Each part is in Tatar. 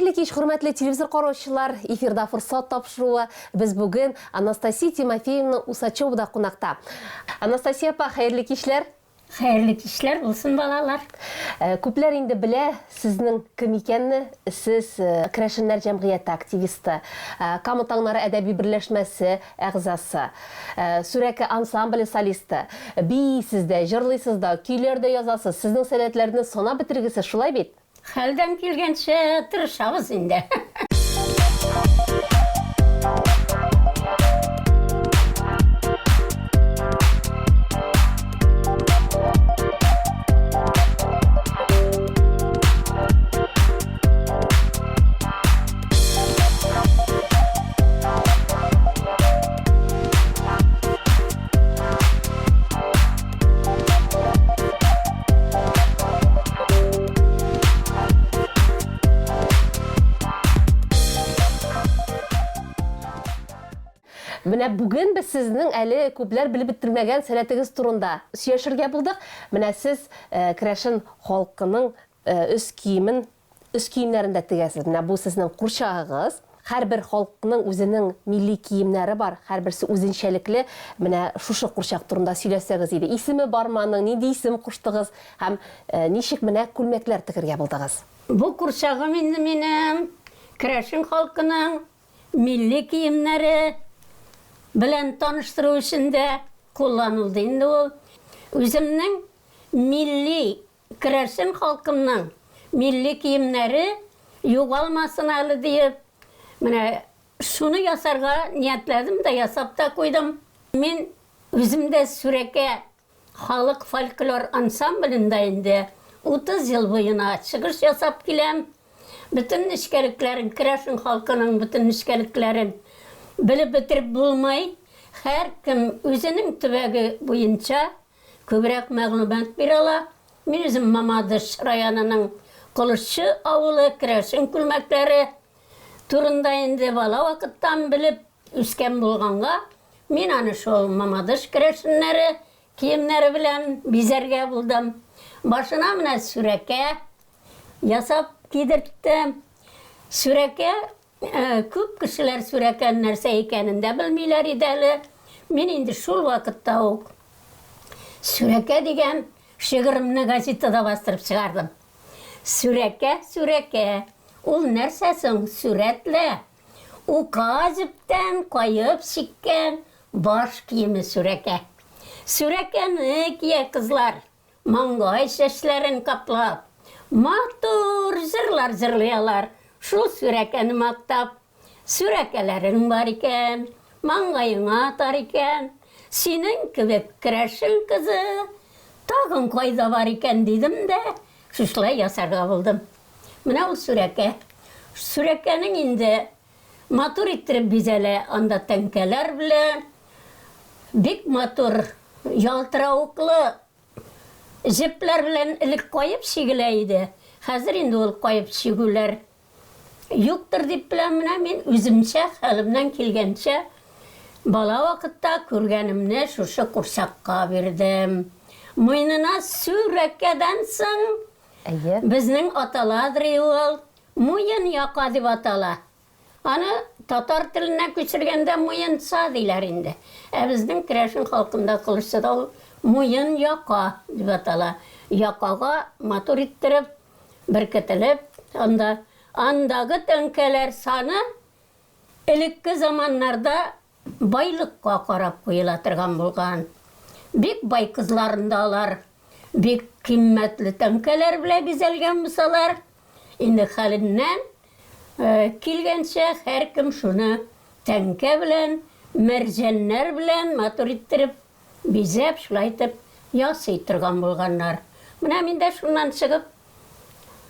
Хәерле кич, хөрмәтле телевизор караучылар, эфирда форсат тапшыруы. Без бүген Анастасия Тимофеевна Усачева кунакта. Анастасия апа, хәерле кичләр. Хәерле кичләр булсын, балалар. Күпләр инде белә сезнең кем икәнне. Сез Керәшеннәр җәмгыяте активисты, Камытаңнары әдәби берләшмәсе әгъзасы, Сүрәкә ансамбле солисты. Бисез дә, җырлыйсыз да, көйләр дә язасыз. Сезнең сәләтләрне санап бетергесез, шулай бит? Хәлдән килгәнчә тырышабыз инде. Менә бүген без сезнең әле күпләр белеп бетермәгән сәләтегез турында сөйләшергә булдык. Менә сез Керәшен халкының үз киемнәрендә тегәсез. Менә бу сезнең курчагыгыз. Һәрбер халкының үзенең милли киемнәре бар. Һәрберсе үзенчәлекле. Менә шушы курчак турында сөйләсәгез иде. Исеме бармы аның, нинди исем куштыгыз һәм ничек менә күлмәкләр тегергә булдыгыз? Бу курчагым инде минем Керәшен халкының милли киемнәре белән таныштыру өчен дә кулланылды инде ул. Үземнең милли Керәшен халкының милли киемнәре югалмасын әле диеп, менә шуны ясарга ниятләдем дә, ясап та куйдым. Мин үземдә Сүрәкә халык фольклор ансамблендә инде 30 ел буена чыгыш ясап киләм. Bütün нечкәлекләрен, Керәшен халкының bütün нечкәлекләрен біліп бітіріп болмай, һәр кім өзінің төбәге буенча күбрәк мәгълүмат бирә ала. Мин үзем Мамадыш районының Кылыччы авылы Керәшен күлмәкләре турында инде бала вакыттан белеп үскән булганга, мин аны шул Мамадыш Керәшеннәре киемнәре белән бизәргә булдым. Башына менә Сүрәкә ясап кидерттем. Сүрәкә күп кешеләр Сүрәкәнең нәрсә икәнен дә белмиләр иде әле. Мин инде шул вакытта ук Сүрәкә дигән шигыремне газетада бастырып чыгардым. Сүрәкә, Сүрәкә, ул нәрсә соң сүрәтле? Ука җептән кайып чиккән баш киеме Сүрәкә. Сүрәкәне кия кызлар, маңгай чәчләрен каплап, матур җырлар җырлыйлар. Шул Сүрәкәне мактап, Сүрәкәләрең бар икән, маңгайыңа атар икән, синең кебек Керәшен кызы тагын кайда бар икән дидем дә, шулай ясарга булдым. Менә ул Сүрәкә. Сүрәкәнең инде матур иттереп бизәлә, анда тәңкәләр белән, бик матур ялтырауыклы җепләр белән элек кайып чигелә иде. Хәзер инде ул кайып чигүләр юктыр дип беләм. Менә мин үземчә хәлемнән килгәнчә бала вакытта күргәнемне шушы курчакка бирдем. Муйнына Сүрәкәдән соң безнең аталадыр ул муен яка дип атала. Аны татар теленә күчергәндә муенса диләр инде. Безнең Керәшен халкында Кылыччыда ул муен яка дип атала. Якага матур иттереп, беркетелеп, андагы тәңкәләр саны элекке заманнарда байлыкка карап куела торган булган. Бик бай кызларында алар, бик кыйммәтле тәңкәләр белән бизәлгән булсалар, инде хәленнән килгәнчә һәр кем шуны тәңкә белән, мәрҗәннәр белән матур иттереп, бизәп, шулай итеп ясый торган булганнар. Менә мин дә шуннан чыгып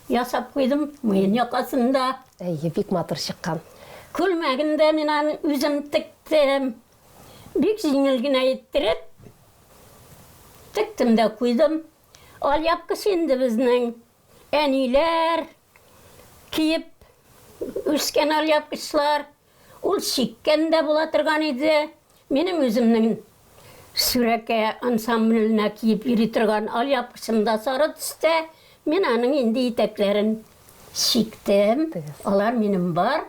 ясап куйдым муен якасында. Бик матур чыккан. Күлмәгендә мин аны үзем тектем. Бик җиңел генә иттереп тектем дә куйдым. Алъяпкыч инде безнең әниләр киеп үскән алъяпкычлар. Ул чиккән дә була торган иде. Минем үземнең Сүрәкә ансамбленә киеп йөри торган алъяпкычымда сары төстә, мин аның инде итәкләрен шиктем, алар минем бар,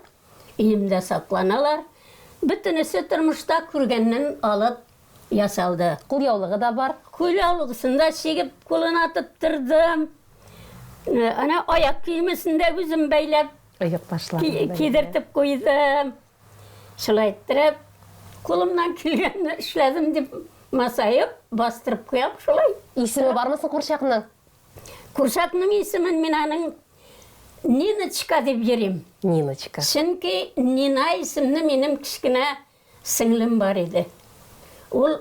үйімде сакланалар. Бүтінісі тұрмышта күргеннен алып ясалды. Құлияулығы да бар. Құлияулығысында шегіп, қолын атып тұрдым. Ана аяқ киімісінде өзім бәйлеп, кедіртіп қойдым. Шылайттырып, қолымнан келгенді ішләдім деп масайып, бастырып қояп, шылай. Исімі бар мысың Құршақның? Құршақның исімін мен аның Ниночка деп жерем. Ниночка. Чөнки Нина исімді менің кішкіне сіңлім бар еді. Ол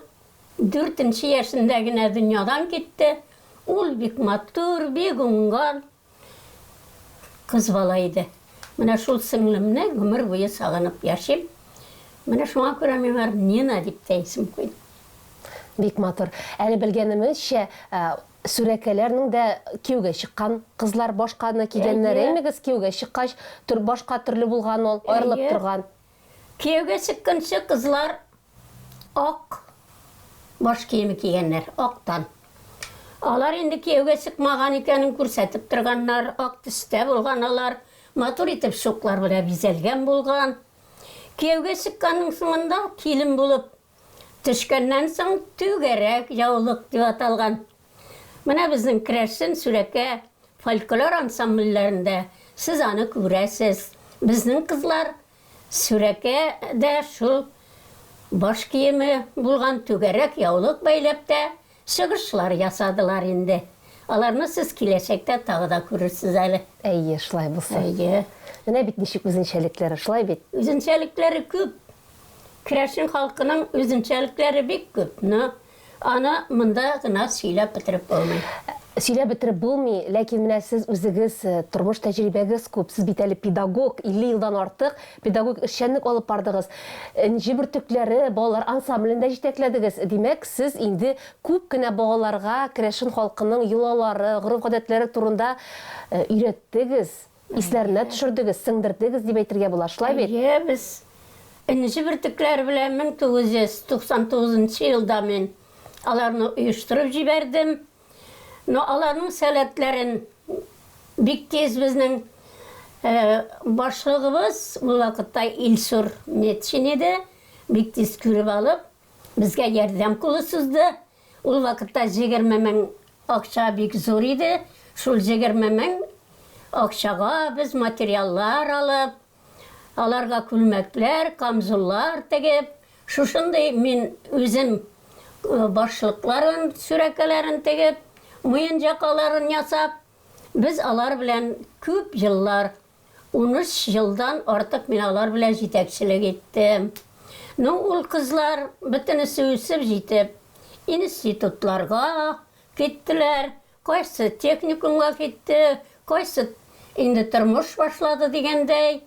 4-ші яшындагына дүниядан кетті. Ол бек матур, бек оңғар қыз бала еді. Мына шул сіңлімні өмір бойы сағынып яшем. Мына шуңа көрә мен бар Нина деп те исім қойдым. Бек матур. Әлі білгенімізше, сүрәкәләрнең дә кияүгә чыккан кызлар башканы кигәннәр әймегез, кияүгә чыккач башка төрле булган ул, аерылып торган. Кияүгә чыкканчы кызлар ак баш киеме кигәннәр, актан. Алар инде кияүгә чыкмаган икәнен күрсәтеп торганнар, ак төстә булган алар, матур итеп шуклар белән бизәлгән булган. Кияүгә чыкканның соңында килен булып төшкәннән соң түгәрәк яулык дип аталган. Менә безнең Крәшен сүрәкә фольклор ансамбльләрендә сез аны күрәсез. Безнең кызлар сүрәкәдә шул баш киеме булган түгәрәк яулык бәйләп тә чыгышлар ясадылар инде. Аларны сез киләчәктә тагы да күрерсез әле. Әйе, шулай булса. Әйе. Менә бит ничек үзенчәлекләре, шулай бит. Үзенчәлекләре күп. Крәшен халкының үзенчәлекләре бик күп. Аны монда гына сөйләп бетереп булмый. Сөйләп бетереп булмый, ләкин менә сез үзегез тормыш тәҗрибәгез күп. Сез бит әле педагог, 50 елдан артык педагог эшчәнлек алып бардыгыз. Ничә бөртекләре, балалар ансамблендә җитәкләдегез. Димәк, сез инде күп кенә балаларга Крәшен халкының йолалары, гореф-гадәтләре турында өйрәттегез, исләренә төшердегез, сеңдердегез дип әйтергә була. Шулай бит? Әйе, без инде бөртекләр белән 1999 елда мен аларны оештырып җибәрдем. Но аларның сәләтләрен бик тиз безнең башлыгыбыз, ул вакытта Илсур Метшин иде, бик тиз күреп алып, безгә ярдәм кулы сузды. Ул вакытта 20 мең акча бик зур иде. Шул 20 мең акчага без материаллар алып, аларга күлмәкләр, камзуллар тегеп, шушындай мен үзем башлыкларын, сүрәкәләрен тегеп, муенҗакаларын ясап, без алар белән күп еллар, 13 елдан артык мен алар белән җитәкчелек иттем. Ул кызлар бөтенесе үсеп җитеп, институтларга киттеләр, кайсы техникумга китте, кайсы инде тормыш башлады дигәндәй.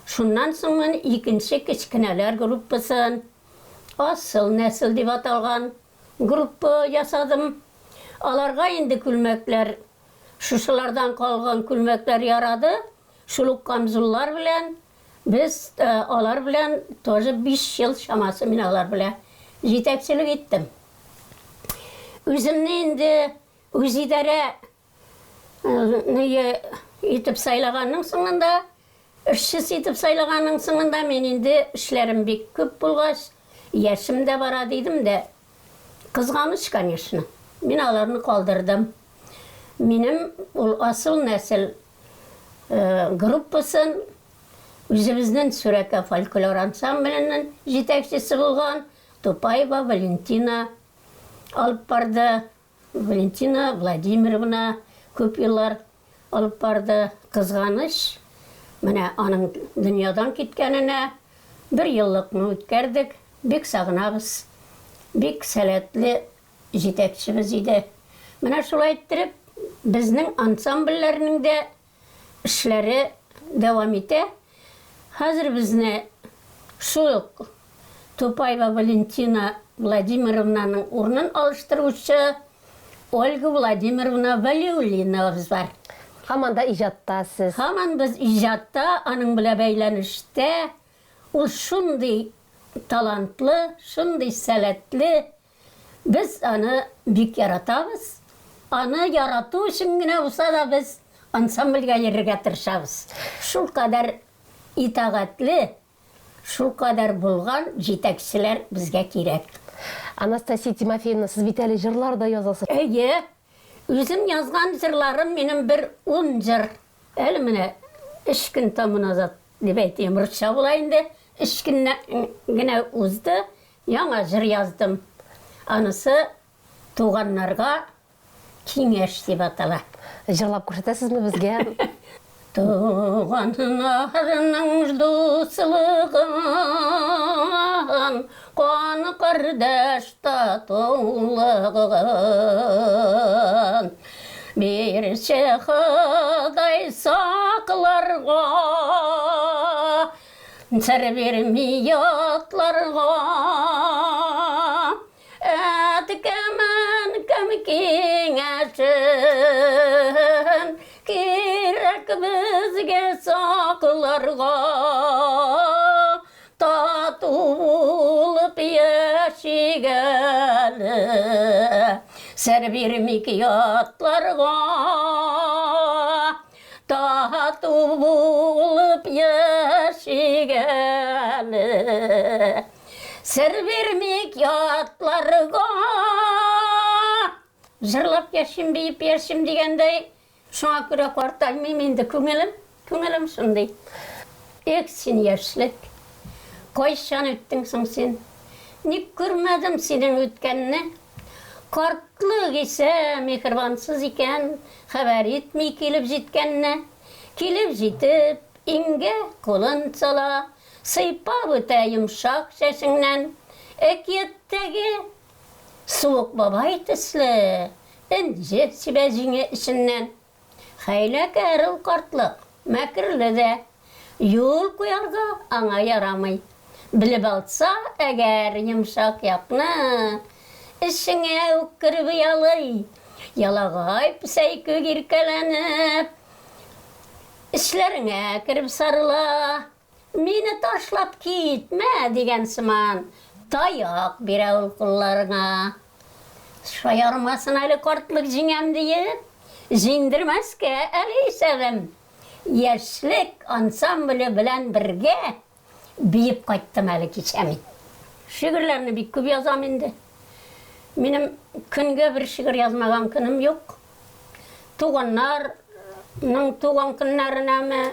Шуннан соң мен икенче кечкенәләр группасын, асыл нәсел дип аталган группа ясадым. Аларга инде күлмәкләр, шушылардан калган күлмәкләр ярады. Шул камзуллар белән без алар белән тоже 5 ел шамасы мен алар белән җитәкчелек иттем. Үземне инде үзидарә итеп сайлаганның соңында, эшче итеп сайлаганның соңында мен инде эшләрем бик күп булгач, яшем дә бара дидем дә, кызганыч, конечно. Мен аларны калдырдым. Минем ул асыл нәсел группасын үзебезнең сүрәкә фольклор ансамбленең җитәкчесе булган Тупаева Валентина алып барды. Валентина Владимировна күп еллар алып барды. Кызганыч, менә аның дөньядан киткәненә 1 еллыкны үткәрдек. Бик сагынабыз. Бик сәләтле җитәкчебез иде. Менә шулай иттереп, безнең ансамбльләрнең дә эшләре дәвам итә. Хәзер безне шул Тупаева Валентина Владимировнаның урынын алыштыручы Ольга Владимировна Валиуллина бар. Һаман да иҗатта сез. Һаман без иҗатта, аның белән бәйләнештә. Ул шундый талантлы, шундый сәләтле. Без аны бик яратабыз. Аны ярату өчен генә булса да без ансамбльға ерге тырышабыз. Шул қадар итағатлы, шул қадар болған жетекшілер бізге керек. Анастасия Тимофеевна, сіз бит әлі жырлар да язасыз. Әйе, өзім жазған жырларым менің бір 10 жыр. Әлі міне 3 күн тамын азат деп айтайын, рұтша болайынды. 3 күнге ұзды, яңа жыр яздым. Анысы туғанларға кеңеш деп атала. Жырлап көрсетесіз ме бізге? Туғанларының досылығын, қаны қардаш татулығын, берші Құдай сақларға, сыр бермей атларға, әдікімін кім кеңешін, керек бізге сақларға, тату болып ешігәлі, сыр бермей атларға, тату болып ешігәлі, сыр бермей атларға. Жырлап ешім бейіп ешім дегендей, шуңа көре қортаймын, менді көңілім шындай. Сен ершілік, қойшан өттіңсің сен. Не көрмедім сенің өткеніне. Қартлық есе мекірбансыз екен, хабар етмей келіп жеткеніне. Келіп жетіп, инге қолын сала, сыйпап өте жұмшақ шашыңнан. Әкеттегі суық бабай тіслі, інже себәжіңе ішіннен. Хайлы кәріл қартлық, мәкірлі де, юл қоярға аңа ярамай. Біліп алса, әгер емшақ япны, ішіңе өккіріп ялай, ялағай пісай көгеркәләніп, ішлеріңе кіріп сарыла, мені ташлап кетме деген сыман, таяқ бере ол құлларыңа. Шайармасын әлі қартлық жеңем дейіп, жеңдірмәске әлі сәвім. Ершілік ансамблі білән бірге бейіп қайттым әлі кешемін. Шүгірлеріні бек көп язам енді. Менің күнге бір шүгір язмаған күнім жоқ. Туғанларның туған күнлеріне,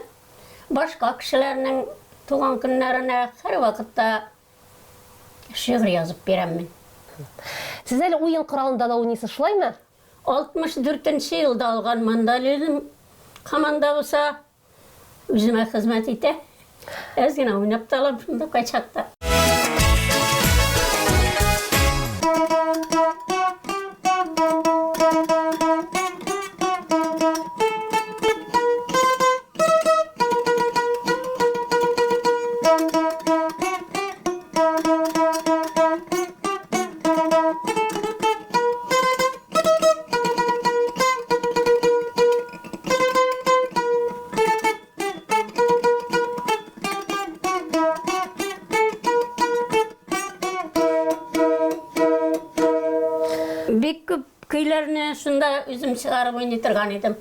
башқа кішілерінің туған күнлеріне әр вақытта шүгір yazып беремін. Сіз әлі ойын құралында да ойнайсыз, шулай ма? 64-ші жылда алған мандолин команда болса, өзіме қызмет ете. Әзгені ойнап та алам, шында қайчақта. Бек көп көйлеріне шында өзім шығарып ойнатырған едім.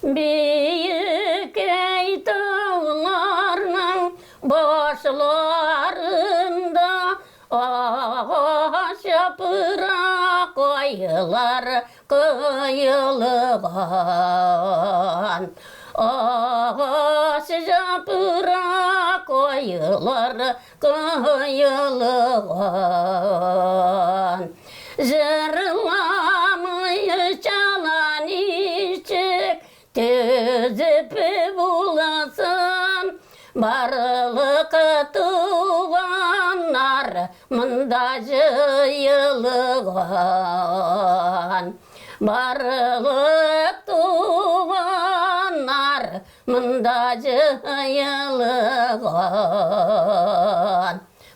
Бейік ей тауларның башыларында ағаш жапырақ қойылар қойылған. Ағаш жапырақ қойылар қойылған. Жырламай жалан ішік төзіп боласын, барлық туғанар мұнда жиылған. Барлық туғанар мұнда жиылған.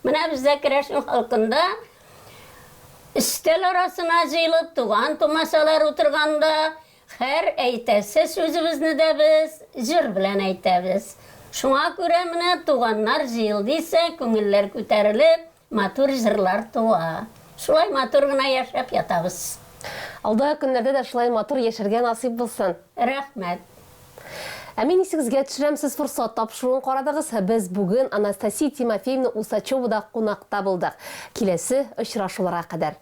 Мына бізде Кірәшін халқында үстел арасына жиылып туған тумасалар отырғанда, әр әйтәсі сөзімізді де біз жыр білән әйтәбіз. Шуңа көре міне туғаннар жиылдıysa, көңіллер көтәріліп, матур жырлар туа. Шулай матур гына яшап ятабыз. Алдағы күннәрдә дә шулай матур яшәргә насыйп булсын. Рәхмәт. Ә мин исегезгә төшерәм, сез форсат тапшыруын карадыгыз. Без бүген Анастасия Тимофеевна Усачевада кунакта булдык. Киләсе очрашуларга кадәр.